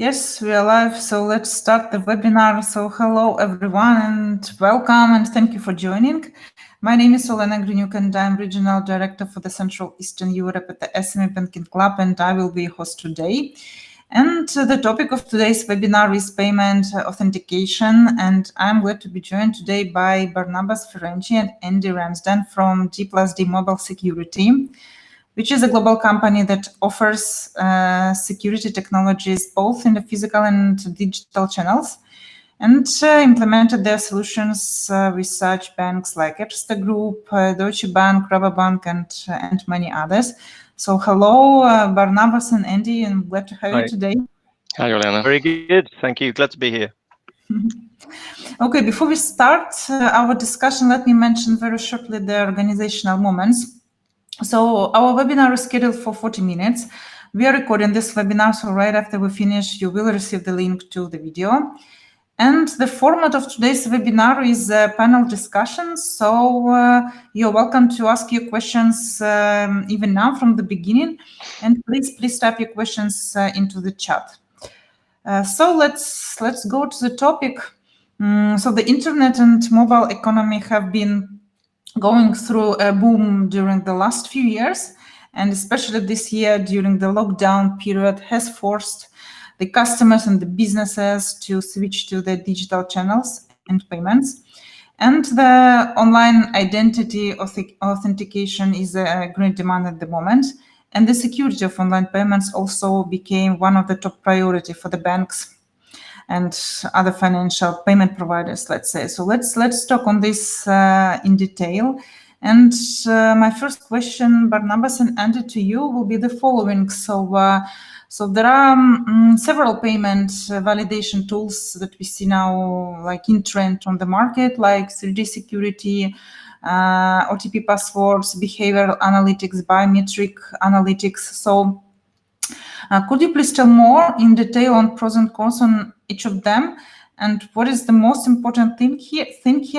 Yes, we are live, so let's start the webinar. So hello everyone and welcome and thank you for joining. My name is Olena Grinyuk and I'm Regional Director for the Central Eastern Europe at the SME Banking Club, and I will be your host today. And the topic of today's webinar is payment authentication, and I'm glad to be joined today by Barnabas Ferenci and Andy Ramsden from G+D Mobile Security, which is a global company that offers security technologies both in the physical and digital channels, and implemented their solutions with such banks like Erste Group, Deutsche Bank, Rabobank, and many others. So hello, Barnabas and Andy, and glad to have you Hi. today. Hi, Olena. Very good. Thank you. Glad to be here. Okay, before we start our discussion, let me mention very shortly the organizational moments. So our webinar is scheduled for 40 minutes. We are recording this webinar, so right after we finish, you will receive the link to the video. And the format of today's webinar is a panel discussion. So you're welcome to ask your questions even now from the beginning. And please type your questions into the chat. So let's go to the topic. So the internet and mobile economy have been going through a boom during the last few years, and especially this year during the lockdown period has forced the customers and the businesses to switch to the digital channels and payments. And the online identity authentication is a great demand at the moment. And the security of online payments also became one of the top priority for the banks and other financial payment providers, let's say. So let's talk on this in detail. And my first question, Barnabas and Andy, to you will be the following. So there are several payment validation tools that we see now, like in trend on the market, like 3D security, OTP passwords, behavioral analytics, biometric analytics. So could you please tell more in detail on pros and cons on each of them? And what is the most important thing here?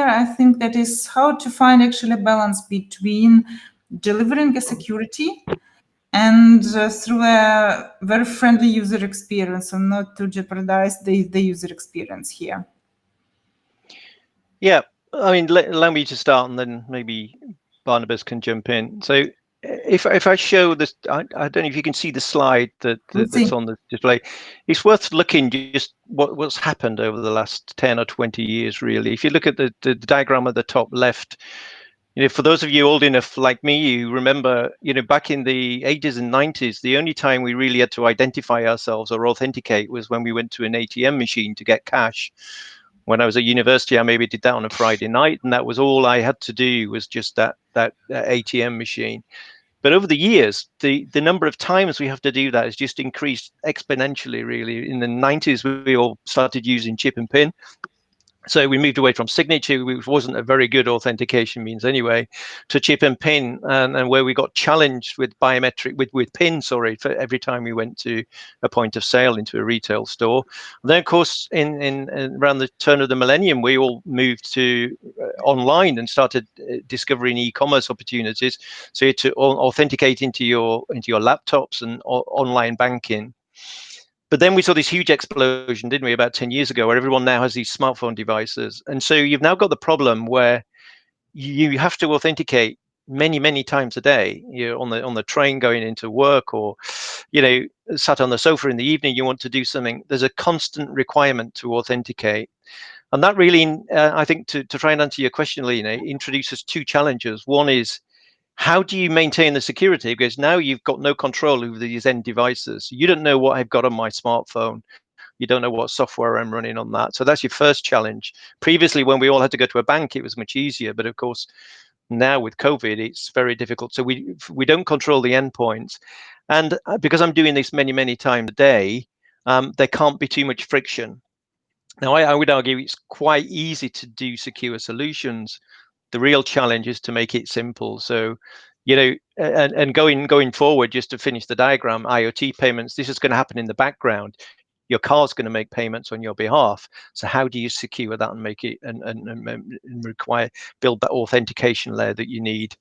I think that is how to find actually a balance between delivering a security and through a very friendly user experience, and not to jeopardize the user experience here. Yeah, I mean, allow me to start, and then maybe Barnabas can jump in. So if I show this, I don't know if you can see the slide that's on the display. It's worth looking just what's happened over the last 10 or 20 years, really. If you look at the diagram at the top left, for those of you old enough like me, you remember, back in the 80s and 90s, the only time we really had to identify ourselves or authenticate was when we went to an ATM machine to get cash. When I was at university, I maybe did that on a Friday night, and that was all I had to do, was just that ATM machine. But over the years, the number of times we have to do that has just increased exponentially, really. In the 90s, we all started using chip and pin. So we moved away from signature, which wasn't a very good authentication means anyway, to chip and pin, and where we got challenged with biometric, with PIN, for every time we went to a point of sale into a retail store. And then, of course, in around the turn of the millennium, we all moved to online and started discovering e-commerce opportunities. So you had to authenticate into your laptops and online banking. But then we saw this huge explosion, didn't we, about 10 years ago, where everyone now has these smartphone devices. And so you've now got the problem where you have to authenticate many times a day. You're on the train going into work, or sat on the sofa in the evening, you want to do something. There's a constant requirement to authenticate. And that really, I think, to try and answer your question, Lena, introduces two challenges. One is, how do you maintain the security? Because now you've got no control over these end devices. You don't know what I've got on my smartphone. You don't know what software I'm running on that. So that's your first challenge. Previously, when we all had to go to a bank, it was much easier. But of course, now with COVID, it's very difficult. So we don't control the endpoints. And because I'm doing this many times a day, there can't be too much friction. Now, I would argue it's quite easy to do secure solutions. The real challenge is to make it simple. So, and going forward, just to finish the diagram, IoT payments, this is going to happen in the background. Your car's going to make payments on your behalf. So how do you secure that and make it and build that authentication layer that you need?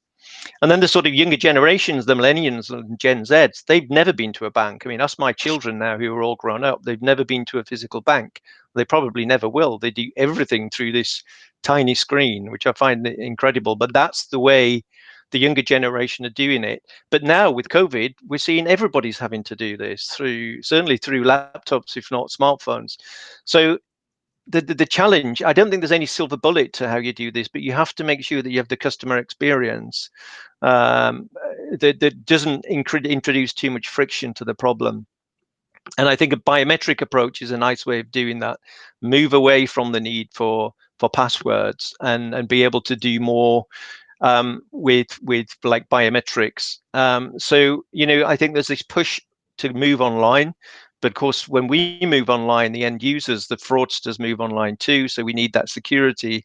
And then the sort of younger generations, the millennials and Gen Zs, they've never been to a bank. I mean, that's my children now who are all grown up. They've never been to a physical bank. They probably never will. They do everything through this tiny screen, which I find incredible. But that's the way the younger generation are doing it. But now with COVID, we're seeing everybody's having to do this certainly through laptops, if not smartphones. So the challenge, I don't think there's any silver bullet to how you do this, but you have to make sure that you have the customer experience that doesn't introduce too much friction to the problem. And I think a biometric approach is a nice way of doing that. Move away from the need for passwords and be able to do more with like biometrics. So, you know, I think there's this push to move online. But of course, when we move online, the end users, the fraudsters move online too. So we need that security.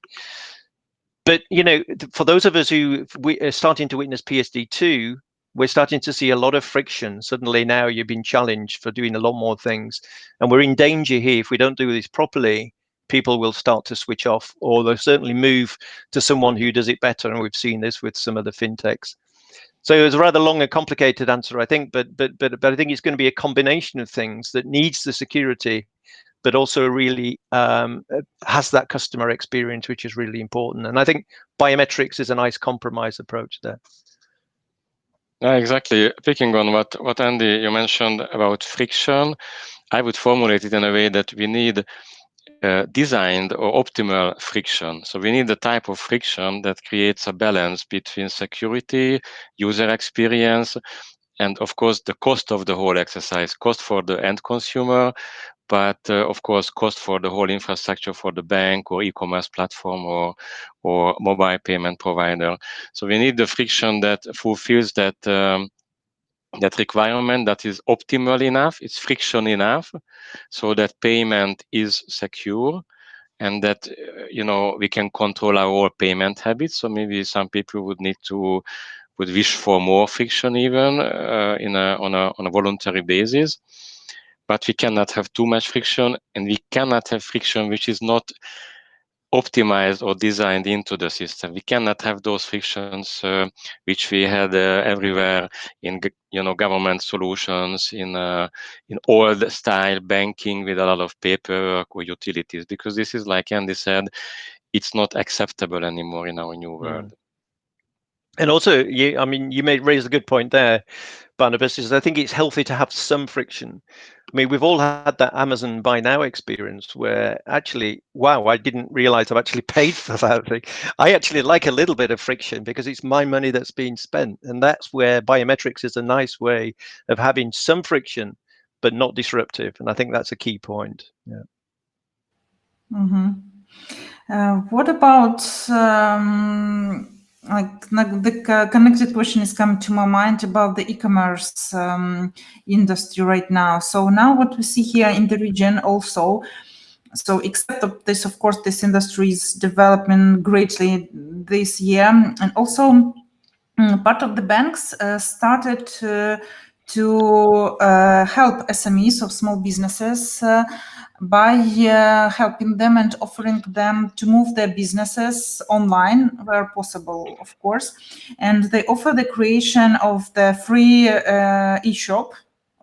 But, you know, for those of us who we are starting to witness PSD2, we're starting to see a lot of friction. Suddenly now you've been challenged for doing a lot more things. And we're in danger here. If we don't do this properly, people will start to switch off, or they'll certainly move to someone who does it better. And we've seen this with some of the fintechs. So it was a rather long and complicated answer, I think, but I think it's going to be a combination of things that needs the security, but also really has that customer experience, which is really important. And I think biometrics is a nice compromise approach there. Yeah, exactly. Picking on what Andy, you mentioned about friction, I would formulate it in a way that we need designed or optimal friction. So we need the type of friction that creates a balance between security, user experience, and of course the cost of the whole exercise, cost for the end consumer, but of course cost for the whole infrastructure for the bank or e-commerce platform or mobile payment provider. So we need the friction that fulfills that that requirement, that is optimal enough, it's friction enough, so that payment is secure, and that you know, we can control our payment habits. So maybe some people would wish for more friction even on a voluntary basis, but we cannot have too much friction, and we cannot have friction which is not optimized or designed into the system. We cannot have those frictions which we had everywhere in government solutions, in old style banking with a lot of paperwork or utilities, because this is, like Andy said, it's not acceptable anymore in our new world. And also, you may raise a good point there, Barnabas, is I think it's healthy to have some friction. I mean, we've all had that Amazon Buy Now experience where actually, wow, I didn't realize I've actually paid for that thing. I actually like a little bit of friction because it's my money that's being spent. And that's where biometrics is a nice way of having some friction, but not disruptive. And I think that's a key point. Yeah. What about the connected question is coming to my mind about the e-commerce industry right now. So now what we see here in the region also, so except of this, of course, this industry is developing greatly this year, and also part of the banks started to help SMEs of small businesses by helping them and offering them to move their businesses online where possible, of course. And they offer the creation of the free e-shop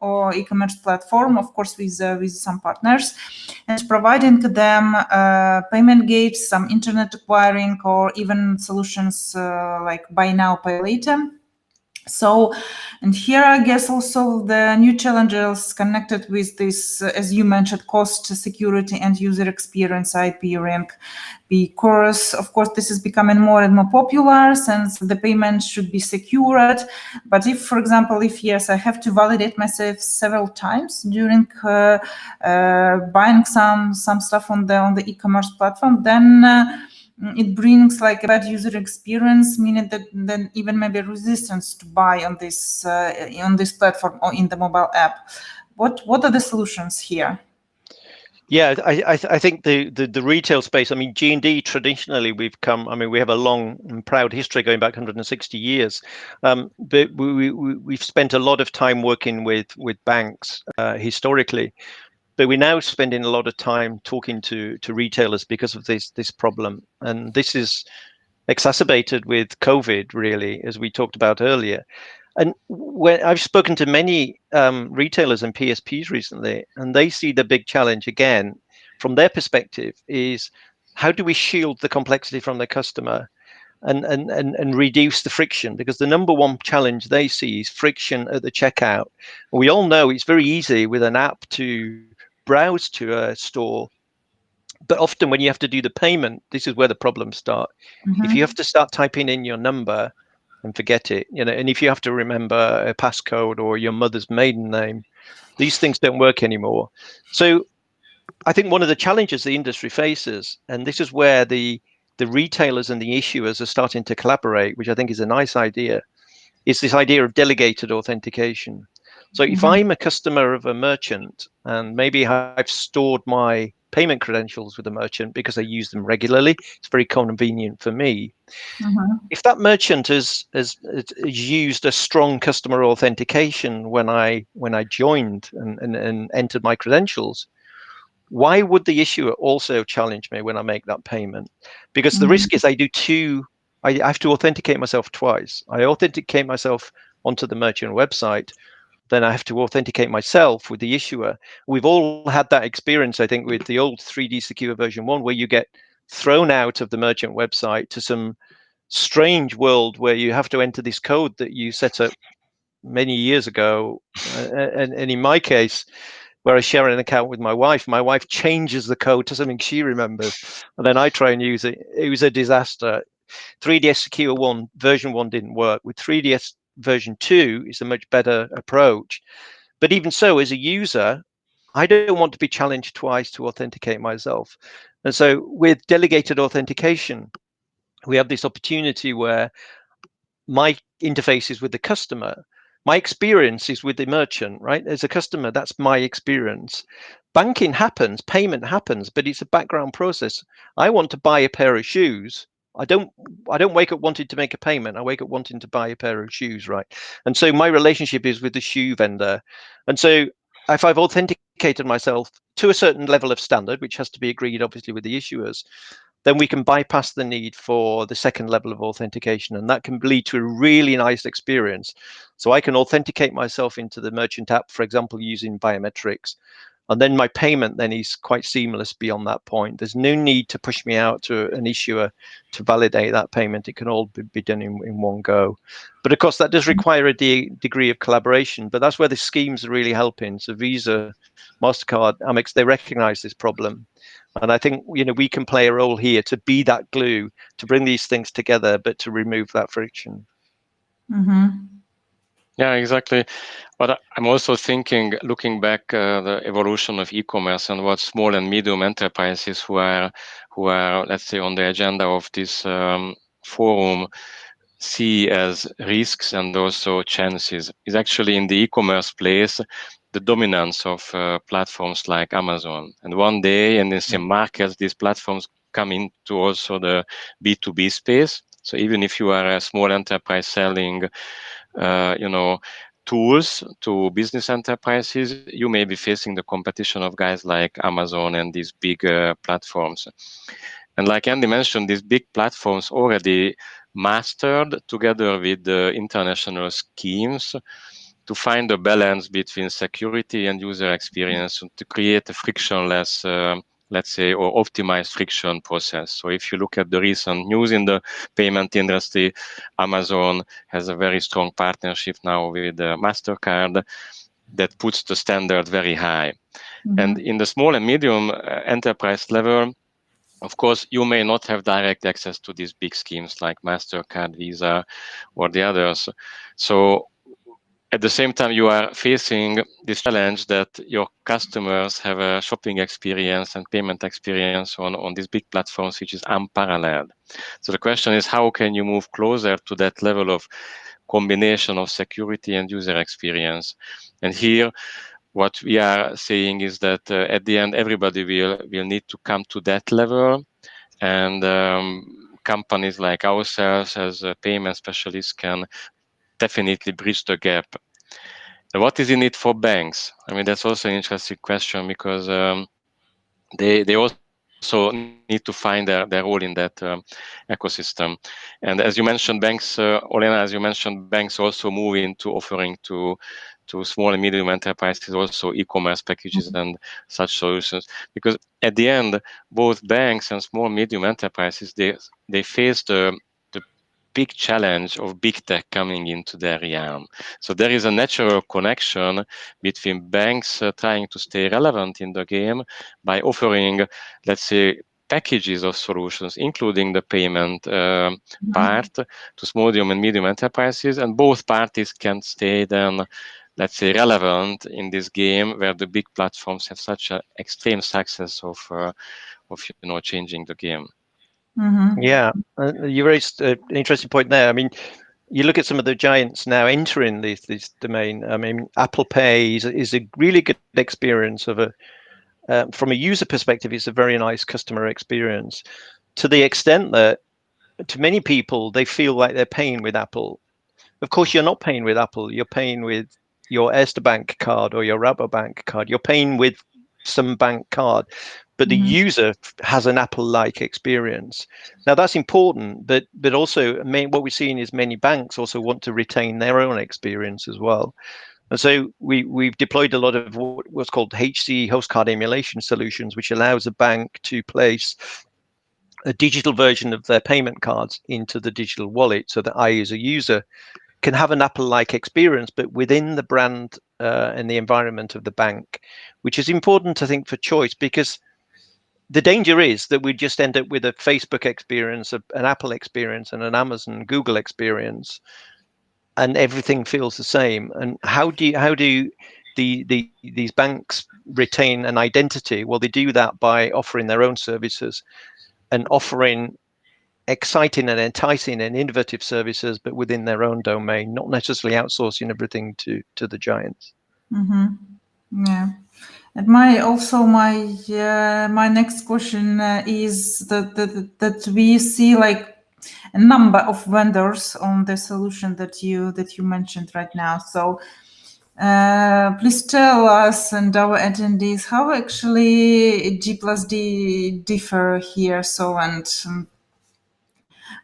or e-commerce platform, of course, with some partners, and providing them payment gates, some internet acquiring, or even solutions like buy now, pay later. So, and here I guess also the new challenges connected with this, as you mentioned, cost, security, and user experience, IP rank, because of course this is becoming more and more popular since the payment should be secured. But if, for example, yes, I have to validate myself several times during buying some stuff on the e-commerce platform, then it brings like a bad user experience, meaning that then even maybe resistance to buy on this platform or in the mobile app. What are the solutions here? Yeah, I think the retail space, I mean, G&D traditionally we have a long and proud history going back 160 years, but we've spent a lot of time working with banks historically. But we're now spending a lot of time talking to retailers because of this problem. And this is, exacerbated with COVID, really, as we talked about earlier. And when I've spoken to many retailers and PSPs recently, and they see the big challenge again from their perspective is how do we shield the complexity from the customer and reduce the friction? Because the number one challenge they see is friction at the checkout. We all know it's very easy with an app to browse to a store, but often when you have to do the payment, this is where the problems start. If you have to start typing in your number and forget it, and if you have to remember a passcode or your mother's maiden name, these things don't work anymore. So I think one of the challenges the industry faces, and this is where the retailers and the issuers are starting to collaborate, which I think is a nice idea, is this idea of delegated authentication. So if I'm a customer of a merchant and maybe I've stored my payment credentials with a merchant because I use them regularly, it's very convenient for me. If that merchant has used a strong customer authentication when I joined and entered my credentials, why would the issuer also challenge me when I make that payment? Because the risk is I have to authenticate myself twice. I authenticate myself onto the merchant website, then I have to authenticate myself with the issuer. We've all had that experience, I think, with the old 3D Secure version 1, where you get thrown out of the merchant website to some strange world where you have to enter this code that you set up many years ago. And in my case, where I share an account with my wife changes the code to something she remembers, and then I try and use it. It was a disaster. 3ds Secure 1 version 1 didn't work. With 3ds version 2, it's a much better approach. But even so, as a user, I don't want to be challenged twice to authenticate myself. And so with delegated authentication, we have this opportunity where my interface is with the customer. My experience is with the merchant, right? As a customer, that's my experience. Banking happens, payment happens, but it's a background process. I want to buy a pair of shoes. I don't wake up wanting to make a payment. I wake up wanting to buy a pair of shoes, right? And so my relationship is with the shoe vendor. And so if I've authenticated myself to a certain level of standard, which has to be agreed obviously with the issuers, then we can bypass the need for the second level of authentication, and that can lead to a really nice experience. So I can authenticate myself into the merchant app, for example, using biometrics, and then my payment then is quite seamless beyond that point. There's no need to push me out to an issuer to validate that payment. It can all be done in one go. But of course, that does require a degree of collaboration, but that's where the schemes are really helping. So Visa, MasterCard, Amex, they recognize this problem. And I think, we can play a role here to be that glue, to bring these things together, but to remove that friction. Yeah, exactly. But I'm also thinking, looking back, the evolution of e-commerce and what small and medium enterprises who are, let's say, on the agenda of this forum see as risks and also chances is actually in the e-commerce place, the dominance of platforms like Amazon. And one day, and in some markets, these platforms come into also the B2B space. So even if you are a small enterprise selling, tools to business enterprises, you may be facing the competition of guys like Amazon and these big platforms. And like Andy mentioned, these big platforms already mastered, together with the international schemes, to find a balance between security and user experience to create a frictionless, let's say, or optimized friction process. So if you look at the recent news in the payment industry, Amazon has a very strong partnership now with MasterCard that puts the standard very high. And in the small and medium enterprise level, of course, you may not have direct access to these big schemes like MasterCard, Visa, or the others. So at the same time, you are facing this challenge that your customers have a shopping experience and payment experience on these big platforms, which is unparalleled. So the question is, how can you move closer to that level of combination of security and user experience? And here, what we are saying is that at the end, everybody will need to come to that level, and companies like ourselves as payment specialists can definitely bridge the gap. And what is in it for banks? I mean, that's also an interesting question, because they also also need to find their role in that ecosystem. And as you mentioned, banks, Olena, as you mentioned, banks also move into offering to small and medium enterprises also e-commerce packages and such solutions, because at the end, both banks and small medium enterprises, they face the big challenge of big tech coming into their realm. So there is a natural connection between banks trying to stay relevant in the game by offering, let's say, packages of solutions, including the payment part to small and medium enterprises, and both parties can stay then, let's say, relevant in this game where the big platforms have such an extreme success of changing the game. Yeah, you raised an interesting point there. I mean, you look at some of the giants now entering this domain. I mean, Apple Pay is a really good experience of from a user perspective, it's a very nice customer experience, to the extent that to many people, they feel like they're paying with Apple. Of course, you're not paying with Apple. You're paying with your Erste Bank card or your Rabobank card. You're paying with some bank card, but the user has an Apple-like experience. Now that's important, but also what we're seeing is many banks also want to retain their own experience as well. And so we've deployed a lot of what's called HC host card emulation solutions, which allows a bank to place a digital version of their payment cards into the digital wallet, so that I, as a user, can have an Apple-like experience, but within the brand and the environment of the bank, which is important, I think, for choice, because the danger is that we just end up with a Facebook experience, an Apple experience, and an Amazon, Google experience, and everything feels the same. And how do these banks retain an identity? Well, they do that by offering their own services and offering exciting and enticing and innovative services, but within their own domain, not necessarily outsourcing everything to the giants. Yeah. And my next question is that we see like a number of vendors on the solution that you mentioned right now. So please tell us and our attendees how actually G+D differ here. So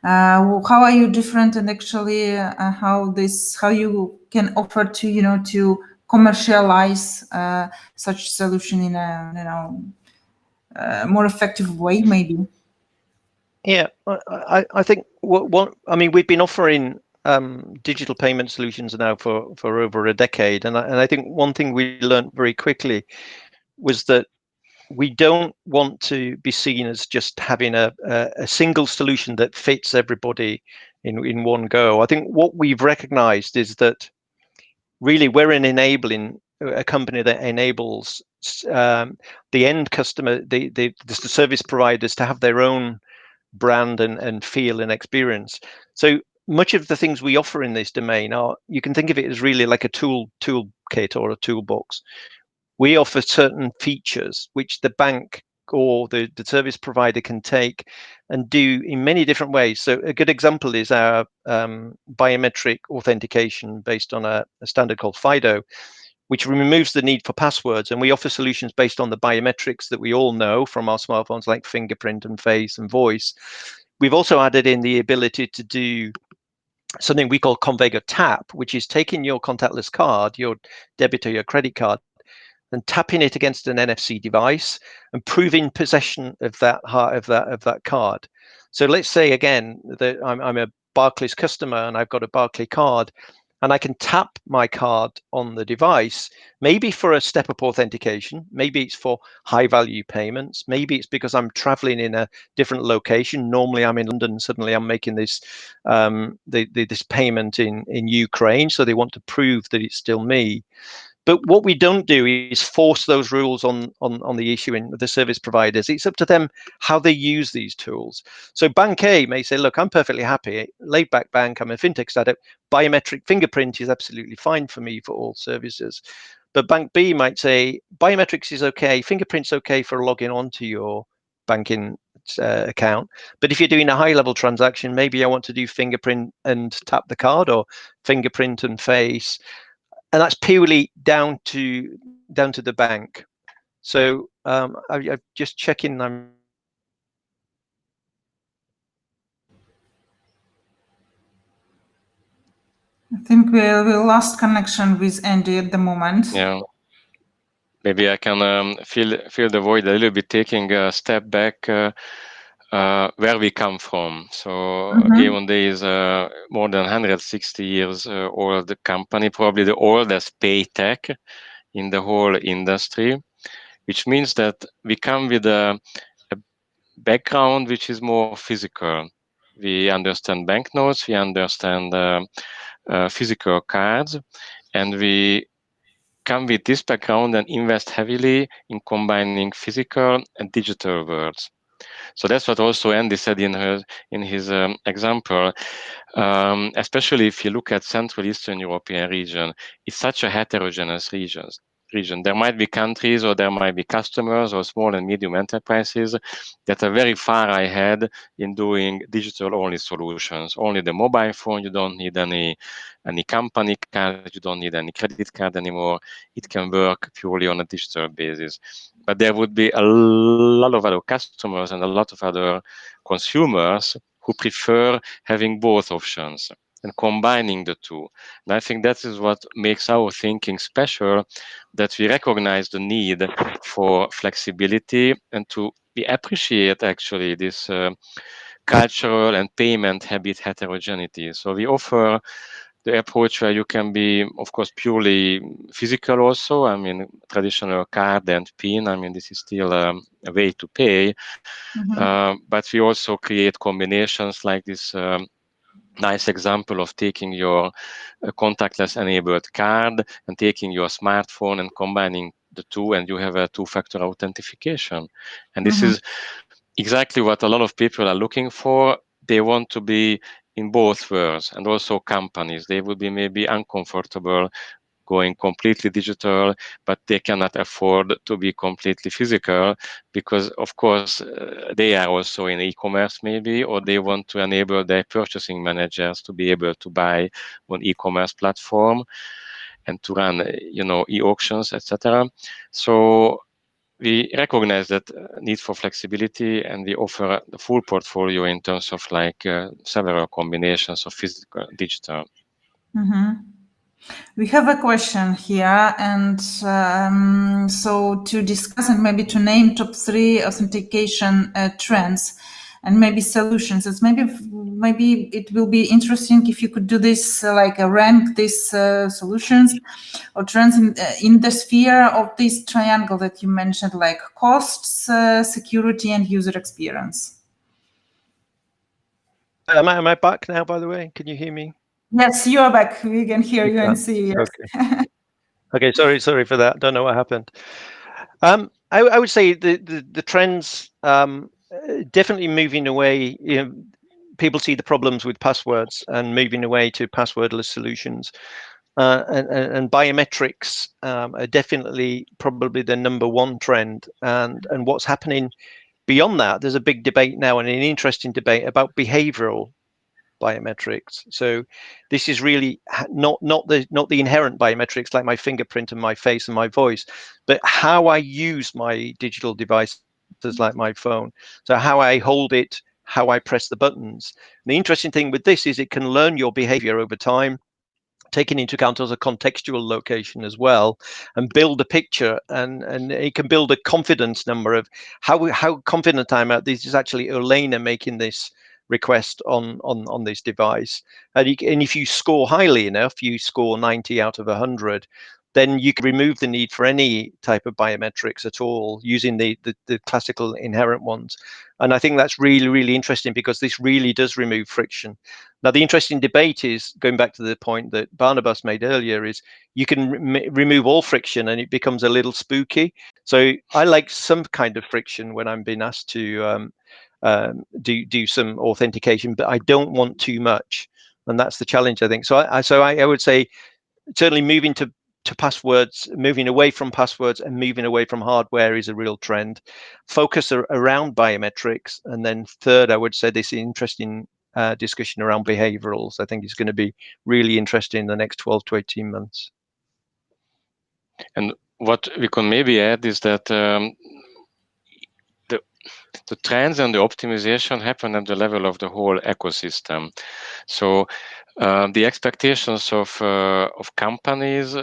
how are you different, and actually how you can offer to to commercialize such solution in a more effective way, maybe? Yeah, I think I mean, we've been offering digital payment solutions now for over a decade, and I think one thing we learned very quickly was that we don't want to be seen as just having a single solution that fits everybody in one go. I think what we've recognized is that really we're a company that enables the end customer, the service providers, to have their own brand and feel and experience. So much of the things we offer in this domain you can think of it as really like a toolkit or a toolbox. We offer certain features which the bank or the service provider can take and do in many different ways. So a good example is our biometric authentication based on a standard called FIDO, which removes the need for passwords. And we offer solutions based on the biometrics that we all know from our smartphones, like fingerprint and face and voice. We've also added in the ability to do something we call Convega Tap, which is taking your contactless card, your debit or your credit card, and tapping it against an NFC device and proving possession of that card. So let's say again that I'm a Barclays customer and I've got a Barclays card, and I can tap my card on the device, maybe for a step-up authentication, maybe it's for high-value payments, maybe it's because I'm traveling in a different location. Normally I'm in London, suddenly I'm making this this payment in Ukraine, so they want to prove that it's still me. But what we don't do is force those rules on the issuing the service providers. It's up to them how they use these tools. So Bank A may say, look, I'm perfectly happy, laid back bank, I'm a fintech startup, biometric fingerprint is absolutely fine for me for all services. But Bank B might say, biometrics is okay, fingerprint's okay for logging onto your banking account. But if you're doing a high level transaction, maybe I want to do fingerprint and tap the card, or fingerprint and face. And that's purely down to the bank. So I'm just checking. I think we lost connection with Andy at the moment. Yeah. Maybe I can fill the void a little bit, taking a step back where we come from. So Gayonde is more than 160 years old company, probably the oldest pay tech in the whole industry, which means that we come with a background which is more physical. We understand banknotes, we understand physical cards, and we come with this background and invest heavily in combining physical and digital worlds. So that's what also Andy said in his example. Especially if you look at Central Eastern European region, it's such a heterogeneous region. There might be countries or there might be customers or small and medium enterprises that are very far ahead in doing digital-only solutions. Only the mobile phone, you don't need any company card, you don't need any credit card anymore. It can work purely on a digital basis. But there would be a lot of other customers and a lot of other consumers who prefer having both options and combining the two. And I think that is what makes our thinking special, that we recognize the need for flexibility and we appreciate actually this cultural and payment habit heterogeneity. So we offer the approach where you can be, of course, purely physical also. I mean, traditional card and PIN, I mean, this is still a way to pay. But we also create combinations like this nice example of taking your contactless enabled card and taking your smartphone and combining the two, and you have a two-factor authentication. And this is exactly what a lot of people are looking for. They want to be in both worlds, and also companies. They would be maybe uncomfortable going completely digital, but they cannot afford to be completely physical because, of course, they are also in e-commerce maybe, or they want to enable their purchasing managers to be able to buy on e-commerce platform and to run, e-auctions, etc. So we recognize that need for flexibility, and we offer the full portfolio in terms of several combinations of physical, digital. We have a question here, and so to discuss and maybe to name top 3 authentication trends and maybe solutions. It's maybe it will be interesting if you could do this rank these solutions or trends in the sphere of this triangle that you mentioned, like costs, security, and user experience. Am I back now, by the way? Can you hear me? Yes, you are back. We can hear you and see you. Okay. Okay, sorry for that. Don't know what happened. I would say the trends definitely moving away. People see the problems with passwords and moving away to passwordless solutions. And biometrics are definitely probably the #1 trend. And what's happening beyond that, there's a big debate now, and an interesting debate about behavioral biometrics. So this is really not the inherent biometrics like my fingerprint and my face and my voice, but how I use my digital devices like my phone. So how I hold it, how I press the buttons. And the interesting thing with this is it can learn your behavior over time, taking into account as a contextual location as well, and build a picture, and it can build a confidence number of how confident I'm at this is actually Elena making this request on this device. And if you score highly enough, you score 90 out of 100, then you can remove the need for any type of biometrics at all using the classical inherent ones. And I think that's really, really interesting because this really does remove friction. Now, the interesting debate is, going back to the point that Barnabas made earlier, is you can remove all friction and it becomes a little spooky. So I like some kind of friction when I'm being asked to do some authentication, but I don't want too much. And that's the challenge, I think. So I would say certainly moving to passwords, moving away from passwords and moving away from hardware is a real trend. Focus around biometrics. And then third, I would say this interesting discussion around behaviorals, I think is going to be really interesting in the next 12 to 18 months. And what we can maybe add is that the trends and the optimization happen at the level of the whole ecosystem. So The expectations of companies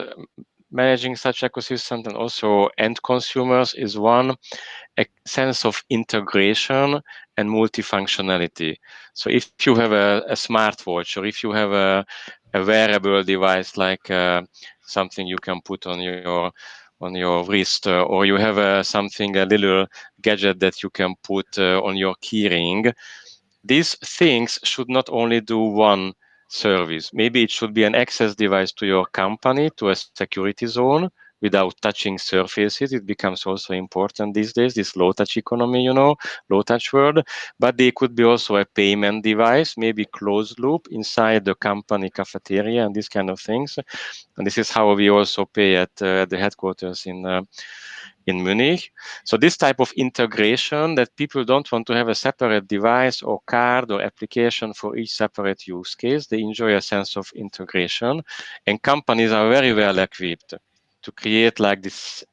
managing such ecosystems and also end consumers is one, a sense of integration and multifunctionality. So if you have a smartwatch, or if you have a wearable device like something you can put on your wrist, or you have a little gadget that you can put on your keyring, these things should not only do one service. Maybe it should be an access device to your company, to a security zone without touching surfaces. It becomes also important these days, this low touch economy, low touch world. But they could be also a payment device, maybe closed loop inside the company cafeteria and these kind of things. And this is how we also pay at the headquarters in Munich. So this type of integration, that people don't want to have a separate device or card or application for each separate use case. They enjoy a sense of integration, and companies are very well equipped to create like this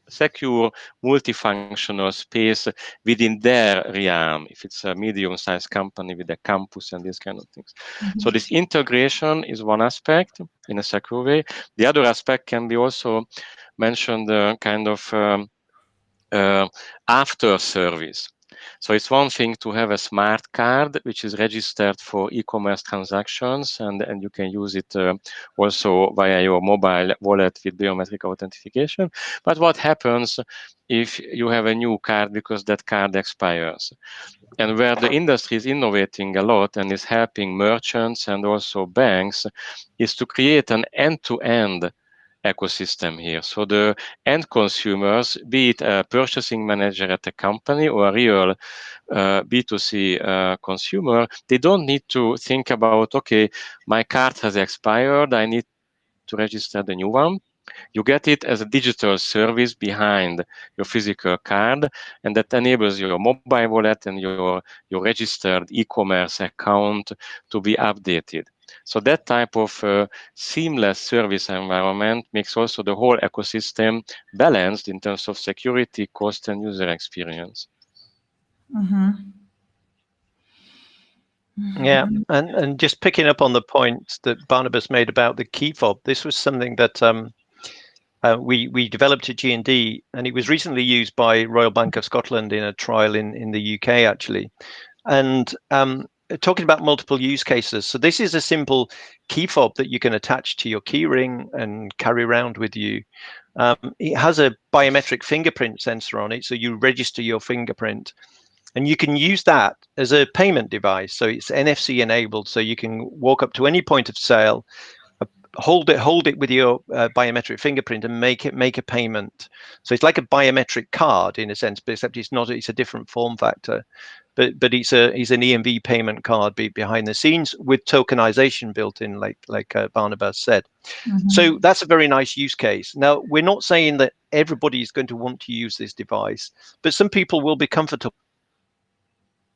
secure, multifunctional space within their realm, if it's a medium-sized company with a campus and these kind of things. Mm-hmm. So this integration is one aspect in a secure way. The other aspect can be also mentioned kind of after service. So it's one thing to have a smart card which is registered for e-commerce transactions, and you can use it also via your mobile wallet with biometric authentication. But what happens if you have a new card because that card expires? And where the industry is innovating a lot and is helping merchants and also banks is to create an end-to-end ecosystem here. So the end consumers, be it a purchasing manager at a company or a real B2C consumer, they don't need to think about, okay, my card has expired, I need to register the new one. You get it as a digital service behind your physical card, and that enables your mobile wallet and your registered e-commerce account to be updated. So that type of seamless service environment makes also the whole ecosystem balanced in terms of security, cost, and user experience. Mm-hmm. Yeah, and just picking up on the point that Barnabas made about the key fob, this was something that we developed at G&D, and it was recently used by Royal Bank of Scotland in a trial in the UK, actually. And talking about multiple use cases, so this is a simple key fob that you can attach to your key ring and carry around with you. It has a biometric fingerprint sensor on it, so you register your fingerprint. And you can use that as a payment device. So it's NFC enabled, so you can walk up to any point of sale, hold it with your biometric fingerprint and make a payment. So it's like a biometric card in a sense, but except it's not. It's a different form factor. But it's an EMV payment card behind the scenes with tokenization built in, like Barnabas said. Mm-hmm. So that's a very nice use case. Now, we're not saying that everybody is going to want to use this device, but some people will be comfortable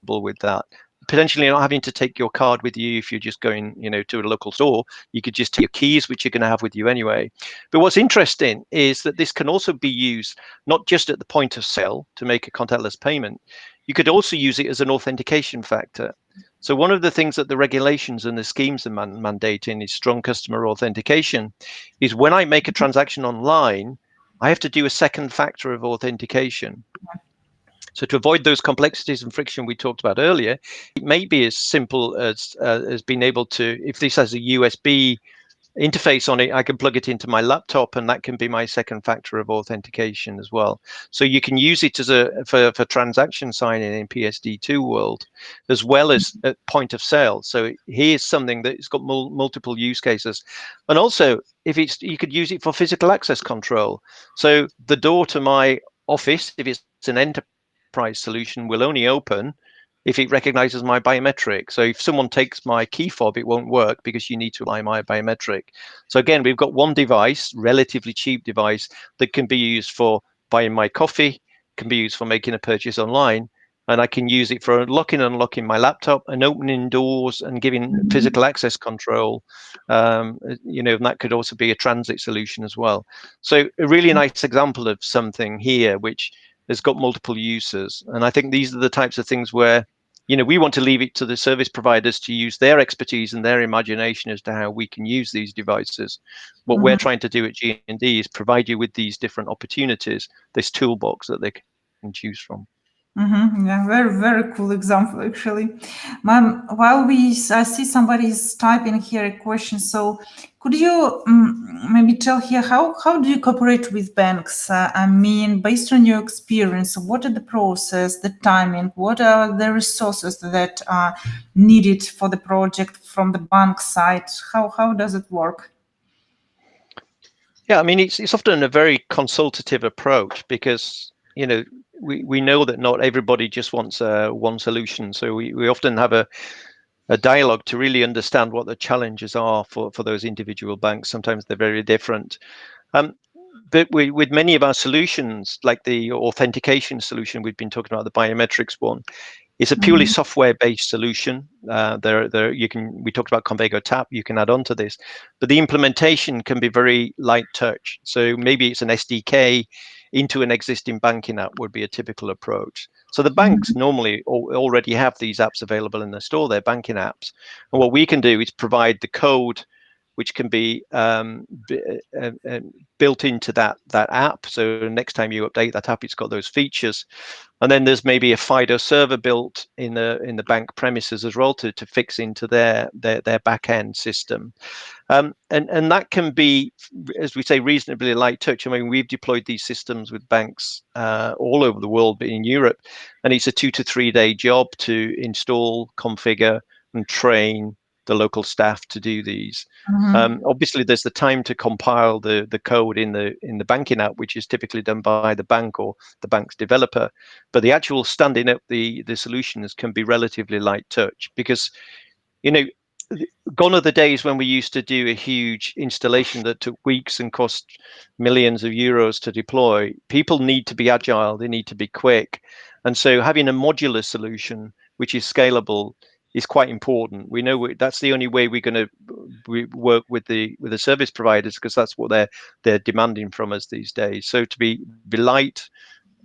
with that. Potentially not having to take your card with you if you're just going, to a local store. You could just take your keys, which you're going to have with you anyway. But what's interesting is that this can also be used not just at the point of sale to make a contactless payment. You could also use it as an authentication factor. So one of the things that the regulations and the schemes are mandating is strong customer authentication. Is when I make a transaction online, I have to do a second factor of authentication. So to avoid those complexities and friction we talked about earlier, it may be as simple as being able to, if this has a USB interface on it, I can plug it into my laptop, and that can be my second factor of authentication as well. So you can use it as for transaction signing in PSD2 world, as well as at point of sale. So here's something that's got multiple use cases, and also you could use it for physical access control. So the door to my office, if it's an enterprise solution, will only open if it recognizes my biometric. So if someone takes my key fob, it won't work because you need to apply my biometric. So again, we've got one device, relatively cheap device, that can be used for buying my coffee, can be used for making a purchase online, and I can use it for locking and unlocking my laptop and opening doors and giving physical access control. And that could also be a transit solution as well. So a really nice example of something here which has got multiple uses. And I think these are the types of things where we want to leave it to the service providers to use their expertise and their imagination as to how we can use these devices. What we're trying to do at G&D is provide you with these different opportunities, this toolbox that they can choose from. Yeah, very, very cool example, actually. While I see somebody is typing here a question, so could you maybe tell here how do you cooperate with banks? I mean, based on your experience, what are the process, the timing, what are the resources that are needed for the project from the bank side? How does it work? Yeah, I mean, it's often a very consultative approach because, we know that not everybody just wants one solution. So we often have a dialogue to really understand what the challenges are for those individual banks. Sometimes they're very different. But with many of our solutions, like the authentication solution we've been talking about, the biometrics one, it's a purely software-based solution. We talked about Convego Tap. You can add on to this, but the implementation can be very light touch. So maybe it's an SDK into an existing banking app would be a typical approach. So the banks normally already have these apps available in the store, their banking apps, and what we can do is provide the code which can be built into that app. So next time you update that app, it's got those features. And then there's maybe a FIDO server built in the bank premises as well to fix into their back end system. And that can be, as we say, reasonably light touch. I mean, we've deployed these systems with banks all over the world, but in Europe, and it's a 2 to 3 day job to install, configure, and train the local staff to do these. Obviously, there's the time to compile the code in the banking app, which is typically done by the bank or the bank's developer. But the actual standing up the solutions can be relatively light touch because, gone are the days when we used to do a huge installation that took weeks and cost millions of euros to deploy. People need to be agile, they need to be quick. And so having a modular solution, which is scalable, is quite important. We know that's the only way we're going to work with the service providers, because that's what they're demanding from us these days. So to be light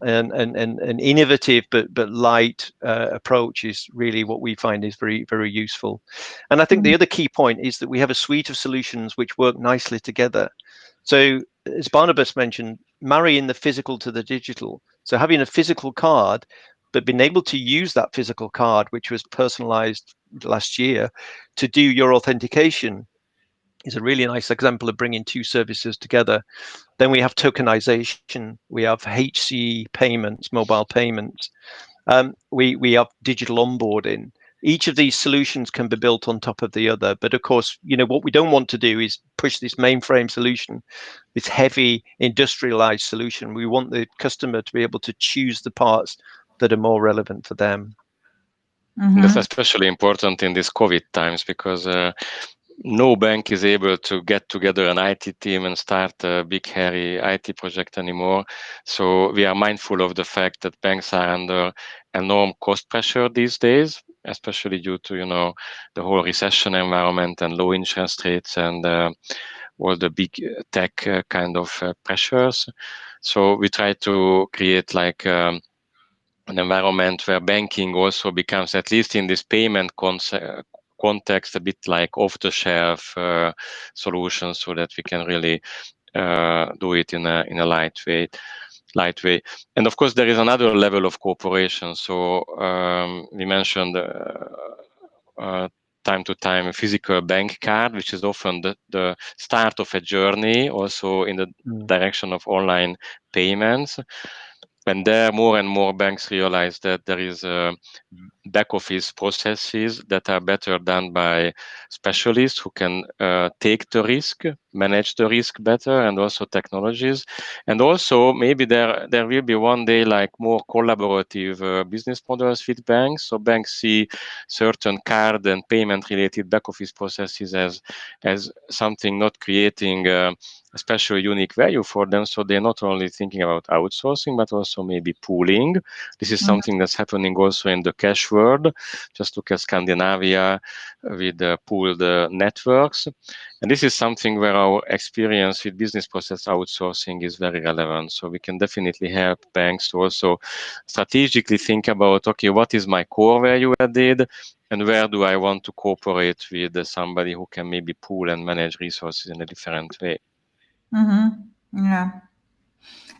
and innovative but light approach is really what we find is very, very useful. And I think the other key point is that we have a suite of solutions which work nicely together. So as Barnabas mentioned, marrying the physical to the digital. So having a physical card, but being able to use that physical card, which was personalized last year, to do your authentication is a really nice example of bringing two services together. Then we have tokenization, we have HC payments, mobile payments, we have digital onboarding. Each of these solutions can be built on top of the other. But of course, what we don't want to do is push this mainframe solution, this heavy industrialized solution. We want the customer to be able to choose the parts that are more relevant for them. That's especially important in these COVID times because no bank is able to get together an IT team and start a big, hairy IT project anymore. So we are mindful of the fact that banks are under enormous cost pressure these days, especially due to, the whole recession environment and low interest rates and all the big tech kind of pressures. So we try to create like an environment where banking also becomes, at least in this payment context, a bit like off-the-shelf solutions, so that we can really do it in a light way. And of course, there is another level of cooperation. So we mentioned time to time a physical bank card, which is often the start of a journey, also in the direction of online payments. When there more and more banks realize that there is back office processes that are better done by specialists who can take the risk, manage the risk better, and also technologies. And also maybe there will be one day like more collaborative business models with banks. So banks see certain card and payment related back office processes as something not creating a special unique value for them. So they're not only thinking about outsourcing, but also maybe pooling. This is something that's happening also in the cash world. Just look at Scandinavia with pooled networks. And this is something where our experience with business process outsourcing is very relevant. So we can definitely help banks to also strategically think about, okay, what is my core value added, and where do I want to cooperate with somebody who can maybe pool and manage resources in a different way. Yeah.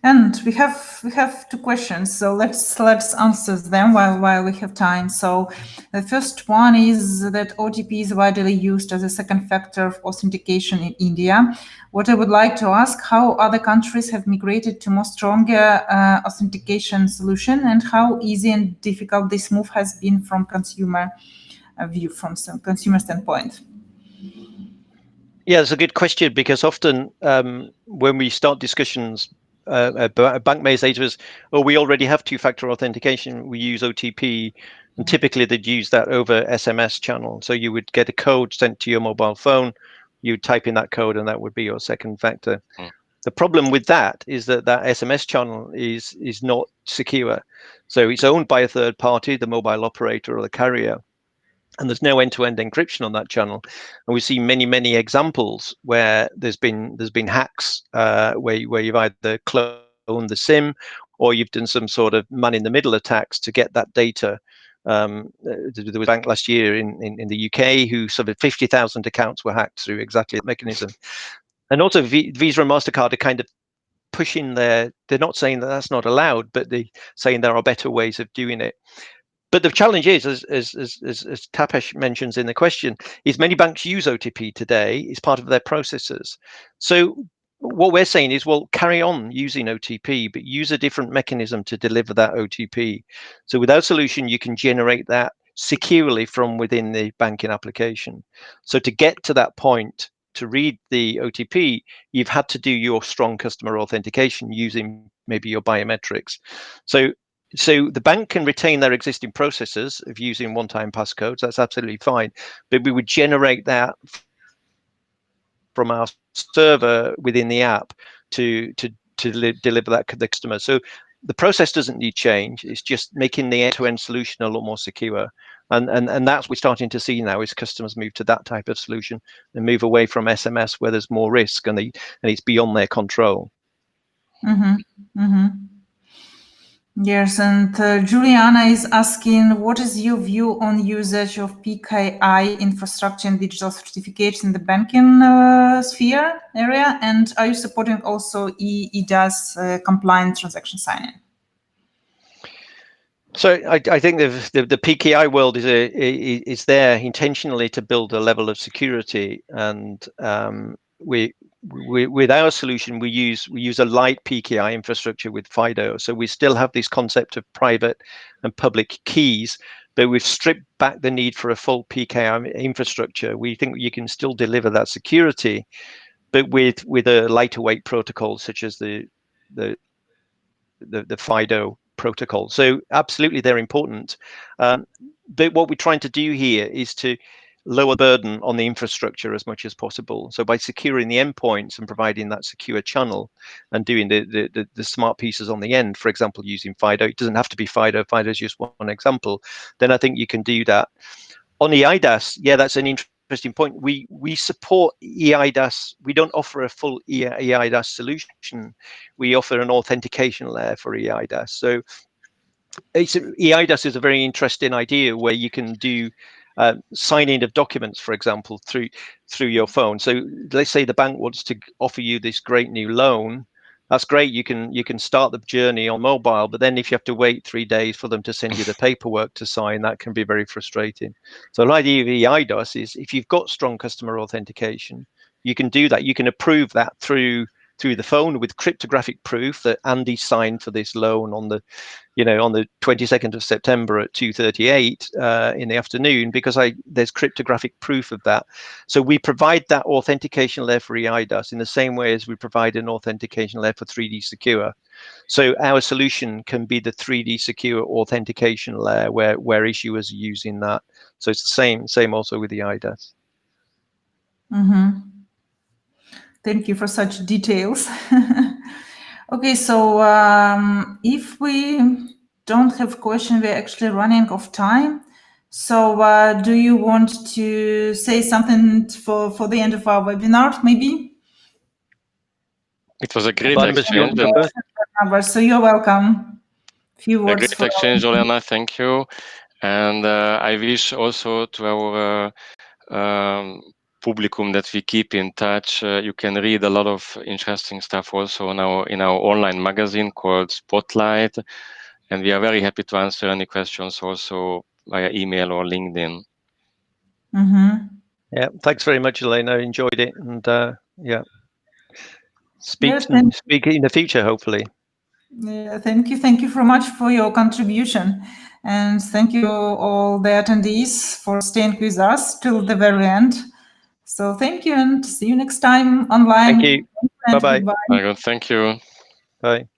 And we have two questions, so let's answer them while we have time. So the first one is that OTP is widely used as a second factor of authentication in India. What I would like to ask, how other countries have migrated to more stronger authentication solution, and how easy and difficult this move has been from consumer view, from some consumer standpoint. Yeah, it's a good question, because often when we start discussions, a bank may say to us, oh, we already have two-factor authentication, we use OTP, and typically they'd use that over SMS channel. So you would get a code sent to your mobile phone, you would type in that code, and that would be your second factor. The problem with that is that that SMS channel is not secure. So it's owned by a third party, the mobile operator or the carrier, and there's no end-to-end encryption on that channel. And we see many examples where there's been hacks where you've either cloned the SIM, or you've done some sort of man-in-the-middle attacks to get that data. There was a bank last year in the UK who sort of 50,000 accounts were hacked through exactly that mechanism. And also Visa and MasterCard are kind of pushing they're not saying that that's not allowed, but they're saying there are better ways of doing it. But the challenge is, as Tapesh mentions in the question, is many banks use OTP today as part of their processes. So what we're saying is, well, carry on using OTP, but use a different mechanism to deliver that OTP. So with our solution, you can generate that securely from within the banking application. So to get to that point, to read the OTP, you've had to do your strong customer authentication using maybe your biometrics. So the bank can retain their existing processes of using one-time passcodes. That's absolutely fine. But we would generate that from our server within the app to deliver that to the customer. So the process doesn't need change. It's just making the end-to-end solution a lot more secure. And that's what we're starting to see now, is customers move to that type of solution and move away from SMS, where there's more risk and it's beyond their control. Yes, and Juliana is asking, what is your view on usage of PKI infrastructure and digital certificates in the banking sphere area? And are you supporting also eIDAS compliant transaction signing? So I think the PKI world is there intentionally to build a level of security, and with our solution, we use a light PKI infrastructure with FIDO. So we still have this concept of private and public keys, but we've stripped back the need for a full PKI infrastructure. We think you can still deliver that security, but with a lighter weight protocol such as the FIDO protocol. So absolutely, they're important. But what we're trying to do here is to lower burden on the infrastructure as much as possible. So by securing the endpoints and providing that secure channel and doing the smart pieces on the end, for example, using FIDO, it doesn't have to be FIDO. FIDO is just one example. Then I think you can do that. On the eIDAS, yeah, that's an interesting point. We support eIDAS. We don't offer a full eIDAS solution. We offer an authentication layer for eIDAS. So eIDAS is a very interesting idea where you can do signing of documents, for example, through your phone. So let's say the bank wants to offer you this great new loan. That's great. You can start the journey on mobile, but then if you have to wait 3 days for them to send you the paperwork to sign, that can be very frustrating. So the idea of eIDAS is, if you've got strong customer authentication, you can do that. You can approve that through the phone with cryptographic proof that Andy signed for this loan on the 22nd of September at 2:38 in the afternoon, because there's cryptographic proof of that. So we provide that authentication layer for eIDAS in the same way as we provide an authentication layer for 3D Secure. So our solution can be the 3D Secure authentication layer where issuers are using that. So it's the same also with the eIDAS. Thank you for such details. Okay, so if we don't have question. We're actually running out of time. So do you want to say something for the end of our webinar, maybe? It was a great Barnabas, you exchange. want to go first? So you're welcome. Few A words great for exchange, Olena. Thank you. And I wish also to our publicum that we keep in touch. You can read a lot of interesting stuff also in our online magazine called Spotlight. And we are very happy to answer any questions also via email or LinkedIn. Yeah, thanks very much, Elena. I enjoyed it, and yeah, speak in the future, hopefully. Yeah, thank you very much for your contribution, and thank you all the attendees for staying with us till the very end. So thank you, and see you next time online. Thank you. Bye-bye. Goodbye. Very good. Thank you. Bye.